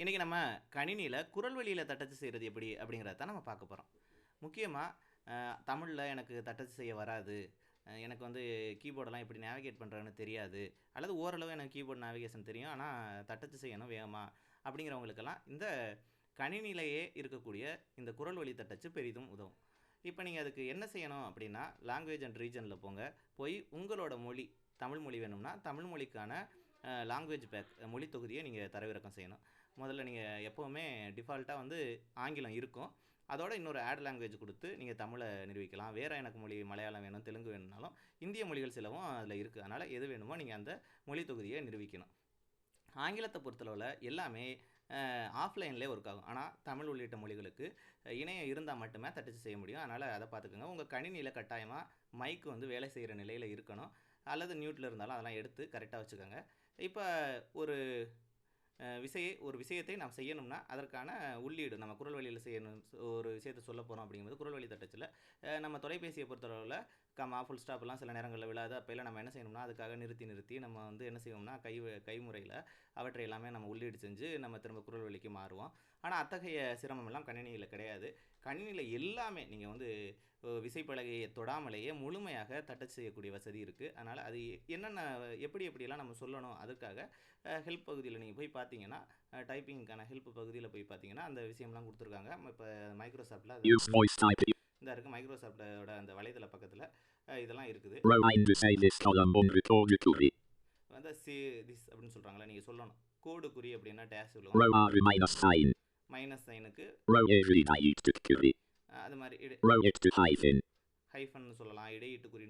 இன்றைக்கி நம்ம கணினியில் குரல் வழியில் தட்டச்சு செய்கிறது எப்படி அப்படிங்கிறத தான் நம்ம பார்க்க போகிறோம். முக்கியமாக தமிழில் எனக்கு தட்டச்சு செய்ய வராது, எனக்கு வந்து கீபோர்டெல்லாம் எப்படி நேவிகேட் பண்ணுறதுன்னு தெரியாது, அல்லது ஓரளவு எனக்கு கீபோர்ட் நேவிகேஷன் தெரியும் ஆனால் தட்டச்சு செய்யணும் வேகமாக அப்படிங்கிறவங்களுக்கெல்லாம் இந்த கணினியிலேயே இருக்கக்கூடிய இந்த குரல் வழி தட்டச்சு பெரிதும் உதவும். இப்போ நீங்கள் அதுக்கு என்ன செய்யணும் அப்படின்னா, லாங்குவேஜ் அண்ட் ரீஜனில் போய் உங்களோட மொழி தமிழ் மொழி வேணும்னா தமிழ் மொழிக்கான லாங்குவேஜ் பேக் மொழி தொகுதியை நீங்கள் தரவிறக்கம் செய்யணும். முதல்ல நீங்கள் எப்போவுமே டிஃபால்ட்டாக வந்து ஆங்கிலம் இருக்கும், அதோட இன்னொரு ஆட் லாங்குவேஜ் கொடுத்து நீங்கள் தமிழை நிரூபிக்கலாம். வேறு எனக்கு மொழி மலையாளம் வேணும், தெலுங்கு வேணும்னாலும் இந்திய மொழிகள் சிலவும் அதில் இருக்குது. அதனால் எது வேணுமோ நீங்கள் அந்த மொழி தொகுதியை நிரூபிக்கணும். ஆங்கிலத்தை பொறுத்தளவில் எல்லாமே ஆஃப்லைன்லேயே ஒர்க் ஆகும். ஆனால் தமிழ் உள்ளிட்ட மொழிகளுக்கு இணையம் இருந்தால் மட்டுமே தட்டச்சு செய்ய முடியும். அதனால் அதை பார்த்துக்கோங்க. உங்கள் கணினியில் கட்டாயமாக மைக்கு வந்து வேலை செய்கிற நிலையில் இருக்கணும், அல்லது மியூட்டில் இருந்தாலும் அதெல்லாம் எடுத்து கரெக்டாக வச்சுக்கோங்க. இப்போ ஒரு விஷயத்தை நாம் செய்யணும்னா அதற்கான உள்ளீடு நம்ம குரல் வழியில் செய்யணும். ஒரு விஷயத்தை சொல்ல போகிறோம் அப்படிங்கும்போது குரல் வழி தட்டச்சில் நம்ம தொலைபேசியை பொறுத்தளவில் கமா ஃபுல் ஸ்டாப்லாம் சில நேரங்களில் விழாது. அப்போல்லாம் நம்ம என்ன செய்யணும்னா அதுக்காக நிறுத்தி நம்ம வந்து என்ன செய்வோம்னா கைமுறையில் அவற்றை எல்லாமே நம்ம உள்ளீடு செஞ்சு நம்ம திரும்ப குரல் வழிக்கு மாறுவோம். ஆனால் அத்தகைய சிரமம் எல்லாம் கணினியில் கிடையாது. கணினியில் எல்லாமே நீங்கள் வந்து விசைப்பலகையை தொடாமலேயே முழுமையாக தட்டச்சு செய்யக்கூடிய வசதி இருக்குது. அதனால் அது என்னென்ன எப்படியெல்லாம் நம்ம சொல்லணும் அதுக்காக ஹெல்ப் பகுதியில் நீங்கள் போய் பார்த்தீங்கன்னா, டைப்பிங்க்கான ஹெல்ப் பகுதியில் போய் பார்த்தீங்கன்னா அந்த விஷயம்லாம் கொடுத்துருக்காங்க. இப்போ மைக்ரோசாஃப்ட்டில் இந்த இருக்குது, மைக்ரோசாஃப்டோட அந்த வலைதள பக்கத்தில் இதெல்லாம் இருக்குது. வந்து திஸ் அப்படின்னு சொல்கிறாங்களா, நீங்கள் சொல்லணும். கோடு குறி அப்படின்னா டேஷ் விழுவும், மைனஸ் சைனுக்கு அது மாதிரி ஹைஃபன் சொல்லலாம், இடையீட்டு குறி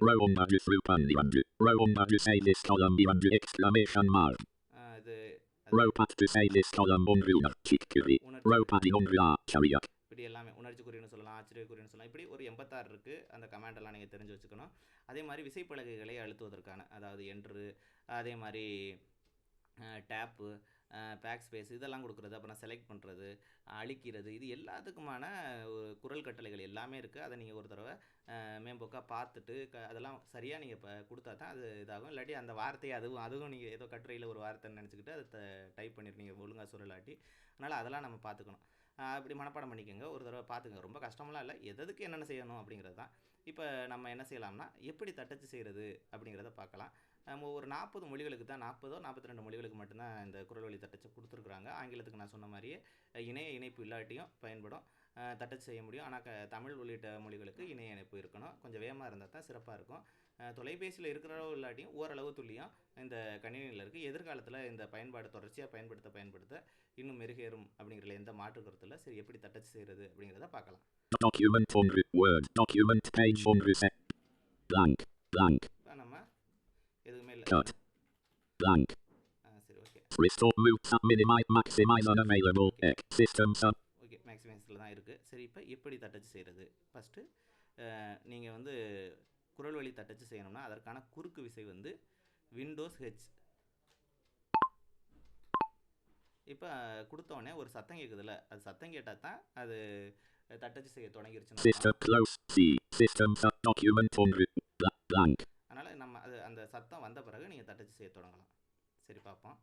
இப்படி எல்லாமே உணர்ச்சி குறின்னு சொல்லலாம், ஆச்சரிய குறின்னு சொல்லலாம். இப்படி ஒரு 86 இருக்குது. அந்த கமாண்டெல்லாம் நீங்கள் தெரிஞ்சு வச்சுக்கணும். அதே மாதிரி விசைப்பலகைகளை அழுத்துவதற்கான, அதாவது என்ட்ரு, அதே மாதிரி டேப்பு, பேக் ஸ்பேஸ் இதெல்லாம் கொடுக்குறது, அப்புறம் செலக்ட் பண்ணுறது, அழிக்கிறது, இது எல்லாத்துக்குமான குரல் கட்டளைகள் எல்லாமே இருக்குது. அதை நீங்கள் ஒரு தடவை மேம்போக்காக பார்த்துட்டு அதெல்லாம் சரியாக நீங்கள் இப்போ கொடுத்தா தான் அது இதாகும். இல்லாட்டி அந்த வார்த்தையை அதுவும் நீங்கள் ஏதோ கட்டுரையில் ஒரு வார்த்தைன்னு நினச்சிக்கிட்டு அதை டைப் பண்ணியிருக்கீங்க ஒழுங்காக சொல்லலாட்டி. அதனால் அதெல்லாம் நம்ம பார்த்துக்கணும். அப்படி மனப்பாடம் பண்ணிக்கோங்க, ஒரு தடவை பார்த்துங்க. ரொம்ப கஷ்டமெல்லாம் இல்லை, எதுக்கு என்னென்ன செய்யணும் அப்படிங்கிறது தான். இப்போ நம்ம என்ன செய்யலாம்னா எப்படி தட்டச்சு செய்கிறது அப்படிங்கிறத பார்க்கலாம். நம்ம ஒரு 40 மொழிகளுக்கு தான், 42 மொழிகளுக்கு மட்டும்தான் இந்த குரல் வழி தட்டச்சு கொடுத்துருக்குறாங்க. ஆங்கிலத்துக்கு நான் சொன்ன மாதிரியே இணைப்பு இல்லாட்டியும் பயன்படும், தட்டச்சு செய்ய முடியும். ஆனால் தமிழ் உள்ளிட்ட மொழிகளுக்கு இணைய இணைப்பு இருக்கணும். கொஞ்சம் வேகமாக இருந்தால் தான் சிறப்பாக இருக்கும். தொலைபேசியில் இருக்கிறளவு இல்லாட்டியும் ஓரளவு துல்லியம் இந்த கணினியில் இருக்குது. எதிர்காலத்தில் இந்த பயன்பாடு தொடர்ச்சியாக பயன்படுத்த இன்னும் மெருகேறும் அப்படிங்கிறதுல எந்த மாற்று கருத்து இல்லை. சரி, எப்படி தட்டச்சு செய்கிறது அப்படிங்கிறத பார்க்கலாம். நம்ம எதுவுமே இல்லை. சரி, ஓகே. ஓகே, மேக்ஸிமைஸில் தான் இருக்குது. சரி, இப்போ எப்படி தட்டச்சு செய்கிறது? ஃபஸ்ட்டு நீங்கள் வந்து குரல் வழி தட்டச்சு செய்யணும்னா அதற்கான குறுக்கு விசை வந்து விண்டோஸ் ஹெச். இப்போ கொடுத்தோடனே ஒரு சத்தம் கேட்குதுல்ல, அது சத்தம் கேட்டால் தான் அது தட்டச்சு செய்ய தொடங்கிருச்சுன்னு. அதனால் நம்ம அந்த சத்தம் வந்த பிறகு நீங்கள் தட்டச்சு செய்ய தொடங்கலாம். சரி, பார்ப்போம்.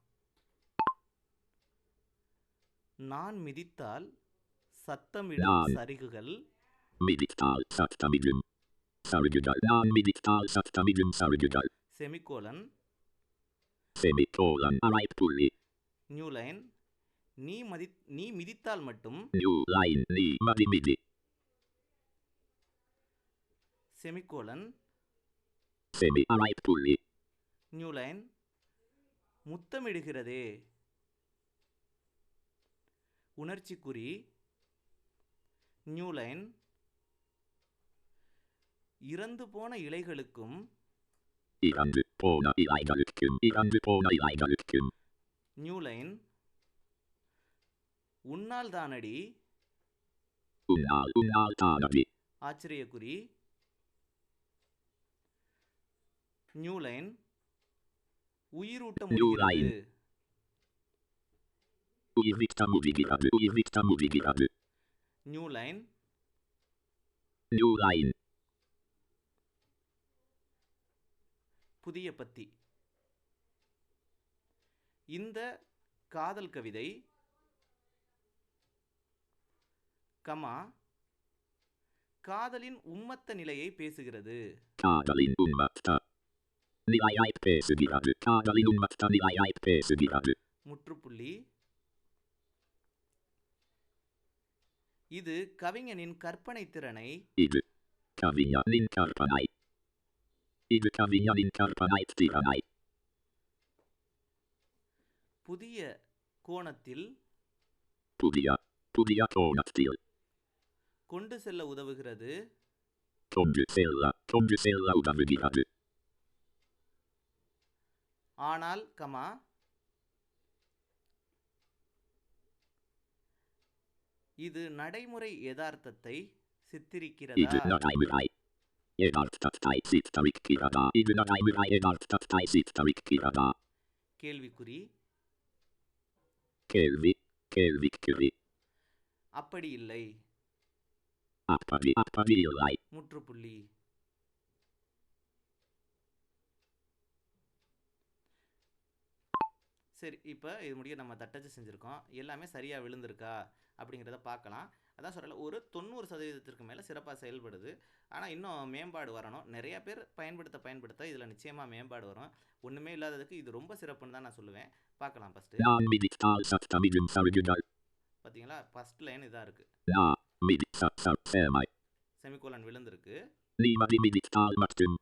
நான் மிதித்தால் சத்தமிடும் சரிகுகள் செமிகோலன் நியூ லைன் நீ மிதித்தால் மட்டும் செமிகோலன் நியூ லைன் முத்தமிடுகிறதே உணர்ச்சி குறி நியூ லைன் இறந்து போன இலைகளுக்கும் நியூ லைன் உன்னால் தானடி ஆச்சரிய குறி நியூ லைன் உயிரூட்ட முடிகிறது நியூ லைன் புதிய பத்தி. இந்த காதல் கவிதை கமா காதலின் உம்மத்த நிலையை பேசுகிறது. காதலின் உம்மத்த நிலையை பேசுகிறது. காதலின் உம்மத்த நிலையை பேசுகிறது. முற்றுப்புள்ளி. இது கவிஞனின் கற்பனை திறனை இது கவிஞனின் கற்பனை இது கவிஞனின் கற்பனை திறனை புதிய கோணத்தில் புதிய கோணத்தில் கொண்டு செல்ல உதவுகிறது. கொண்டு செல்ல உதவுகிறது. ஆனால் கமா இது நடைமுறை யதார்த்தத்தை சித்தரிக்கிறதா. இது நடைமுறை யதார்த்தத்தை சித்தரிக்கிறதா. இது நடைமுறை யதார்த்தத்தை சித்தரிக்கிறதா. கேள்விக்குறி. கேள்விக்குறி. அப்படி இல்லை. அப்படி இல்லை. முற்றுப்புள்ளி. சரி, இப்போ இது முடிய நம்ம தட்டச்சு செஞ்சுருக்கோம். எல்லாமே சரியாக விழுந்திருக்கா அப்படிங்கிறத பார்க்கலாம். அதான் சொல்லலை, ஒரு 90% மேலே சிறப்பாக செயல்படுது. ஆனால் இன்னும் மேம்பாடு வரணும். நிறைய பேர் பயன்படுத்த இதில் நிச்சயமாக மேம்பாடு வரும். ஒன்றுமே இல்லாததுக்கு இது ரொம்ப சிறப்புன்னு தான் நான் சொல்லுவேன். பார்க்கலாம் ஃபஸ்ட்டு. பார்த்தீங்களா, ஃபஸ்ட் லைன் இதாக இருக்குது. செமிகோலன் விழுந்திருக்கு.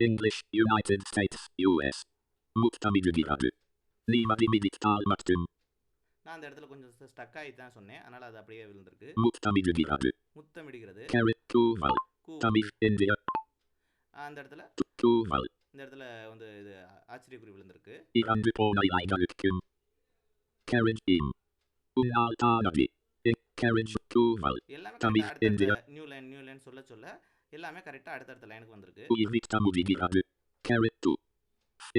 English, United States, US. முத்தமிடுகிறது. நான் அந்த இடத்துல கொஞ்சம் ஸ்டக் ஆகி தான் சொன்னேன், அதனால் அது அப்படியே விழுந்திருக்கு. முத்தமிடுகிறது. அந்த இடத்துல இந்த இடத்துல வந்து இது ஆச்சரியக்குறி விழுந்திருக்கு. எல்லாமே நியூ லைன் சொல்ல எல்லாமே கரெக்டாக அடுத்தடுத்த லைனுக்கு வந்திருக்கு.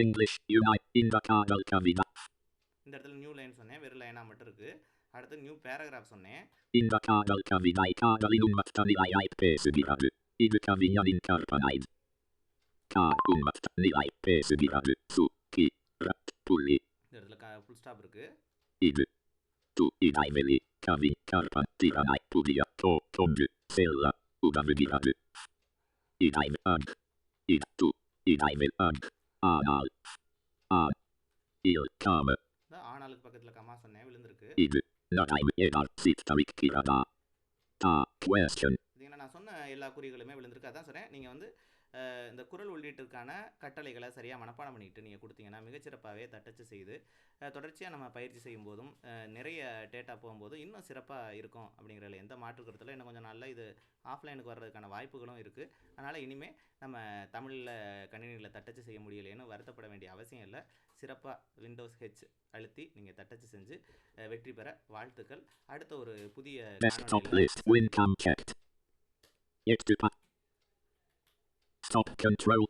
English, இந்த இடத்துல நியூ லைன் சொன்னேன், வெறும் லைனாக மட்டும் இருக்கு. அடுத்து நியூ பேராகிராஃப் சொன்னேன். இந்த காதல் கவிதை காதலின் உண்மத்த நிலையை பேசுகிறது. இது கவிஞனின் கற்பனை. உண்மத்த நிலை பேசுகிறது. புள்ளி. இந்த இடத்துல ஃபுல் ஸ்டாப் இருக்கு. இது இடைவெளி கவி கற்பனை திறனை புதிய கொண்டு செல்ல உதவுகிறது. இடைவெளி ஆனால் ஆனாலுக்கு பக்கத்துல கமா சொன்னேன், விழுந்திருக்கு. இது சித்தரிக்கிறதா. நான் சொன்ன எல்லா குறிகளுமே விழுந்திருக்கு. அதான் சொன்னேன், நீங்கள் வந்து இந்த குரல் உள்ளீட்டிற்கான கட்டளைகளை சரியாக மனப்பாடம் பண்ணிட்டு நீங்கள் கொடுத்தீங்கன்னா மிகச்சிறப்பாகவே தட்டச்சு செய்து தொடர்ச்சியாக நம்ம பயிற்சி செய்யும் போதும் நிறைய டேட்டா போகும்போதும் இன்னும் சிறப்பாக இருக்கும் அப்படிங்கிறதுல எந்த மாற்று கருத்தில் இன்னும் கொஞ்சம் நல்லா இது ஆஃப்லைனுக்கு வர்றதுக்கான வாய்ப்புகளும் இருக்குது. அதனால் இனிமேல் நம்ம தமிழில் கணினியில் தட்டச்சு செய்ய முடியலைன்னு வருத்தப்பட வேண்டிய அவசியம் இல்லை. சிறப்பாக விண்டோஸ் ஹெச் அழுத்தி நீங்கள் தட்டச்சு செஞ்சு வெற்றி பெற வாழ்த்துக்கள். அடுத்த ஒரு புதிய Stop control.